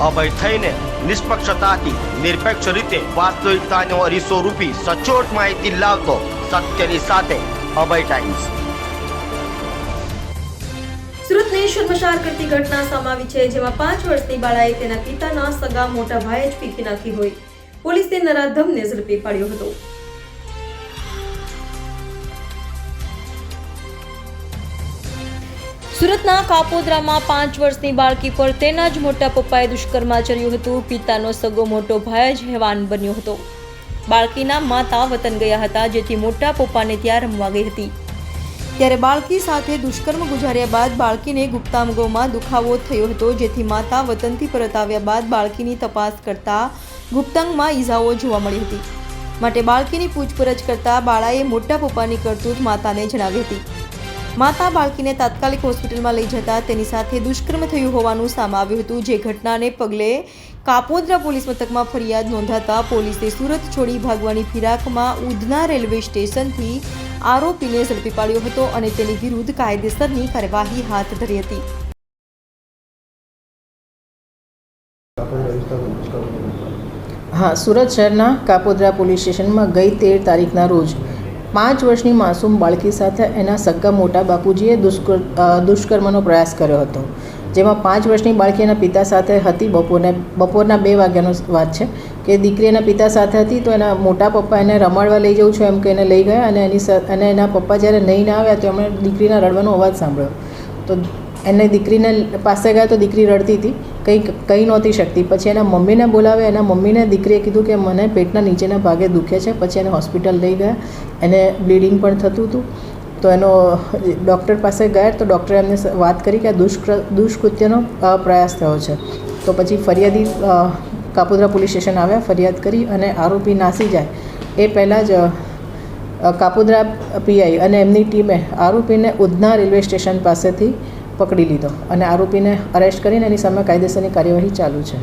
અભય થઈને નિષ્પક્ષતાથી નિરપેક્ષ રીતે વાસ્તવિકતાનો અરીસો રૂપી સચોટ માહિતી લાવતો સત્યની સાથે અભય ટાઈમ્સ। સુરતની શર્મસાર કરતી ઘટના સામે આવી છે, જેમાં 5 વર્ષની બાળાએ તેના પિતાના સગા મોટા ભાઈએ જ ફીંકી નાખી હોય। પોલીસે નરાધમને ઝડપી પાડ્યો હતો। સુરતના કાપોદ્રામાં 5 વર્ષની બાળકી પર તેના જ મોટા પપ્પાએ દુષ્કર્મ આચર્યું હતું। પિતાનો સગો મોટો ભાઈ જ હેવાન બન્યો હતો। બાળકીના માતા વતન ગયા હતા, જેથી મોટા પપ્પાને ત્યાં રમવા ગઈ હતી, ત્યારે બાળકી સાથે દુષ્કર્મ ગુજાર્યા બાદ બાળકીને ગુપ્તાંગોમાં દુખાવો થયો હતો, જેથી માતા વતનથી પરત આવ્યા બાદ બાળકીની તપાસ કરતા ગુપ્તાંગમાં ઈજાઓ જોવા મળી હતી। માટે બાળકીની પૂછપરછ કરતા બાળાએ મોટા પપ્પાની કરતૂત માતાને જણાવી હતી। માતા બાળકીને તાત્કાલિક હોસ્પિટલમાં લઈ જતા તેની સાથે દુષ્કર્મ થયું હોવાનું સામે આવ્યું હતું, જે ઘટનાને પગલે કાપોદ્રા પોલીસ મથકમાં ફરિયાદ નોંધાતા પોલીસે સુરત છોડી ભાગવાની ફિરાકમાં ઉધના રેલવે સ્ટેશનથી આરોપીને ઝડપી પાડ્યો હતો અને તેની વિરુદ્ધ કાયદેસરની કાર્યવાહી હાથ ધરી હતી। હા, સુરત શહેરના કાપોદ્રા પોલીસ સ્ટેશનમાં ગઈ 13 તારીખના રોજ 5 વર્ષની માસૂમ બાળકી સાથે એના સગા મોટા બાપુજીએ દુષ્કર્મનો પ્રયાસ કર્યો હતો, જેમાં 5 વર્ષની બાળકી એના પિતા સાથે હતી। બપોરના 2 વાગ્યાનો વાત છે કે દીકરી એના પિતા સાથે હતી, તો એના મોટા પપ્પા એને રમાડવા લઈ જવું છું એમ કે એને લઈ ગયા અને એના પપ્પા જ્યારે નહીં આવ્યા તો એમણે દીકરીના રડવાનો અવાજ સાંભળ્યો। તો એને દીકરીને પાસે ગયા તો દીકરી રડતી હતી, કંઈ નહોતી શકતી। પછી એના મમ્મીને બોલાવે, એના મમ્મીને દીકરીએ કીધું કે મને પેટના નીચેના ભાગે દુખે છે। પછી એને હોસ્પિટલ લઈ ગયા, એને બ્લીડિંગ પણ થતું હતું, તો એનો ડૉક્ટર પાસે ગયા તો ડૉક્ટરે એમને વાત કરી કે આ દુષ્કૃત્યનો પ્રયાસ થયો છે। તો પછી ફરિયાદી કાપોદ્રા પોલીસ સ્ટેશન આવ્યા, ફરિયાદ કરી અને આરોપી નાસી જાય એ પહેલાં જ કાપોદ્રા પીઆઈ અને એમની ટીમે આરોપીને ઉધના રેલવે સ્ટેશન પાસેથી પકડી લીધો અને આરોપીને અરેસ્ટ કરીને એની સામે કાયદેસરની કાર્યવાહી ચાલુ છે।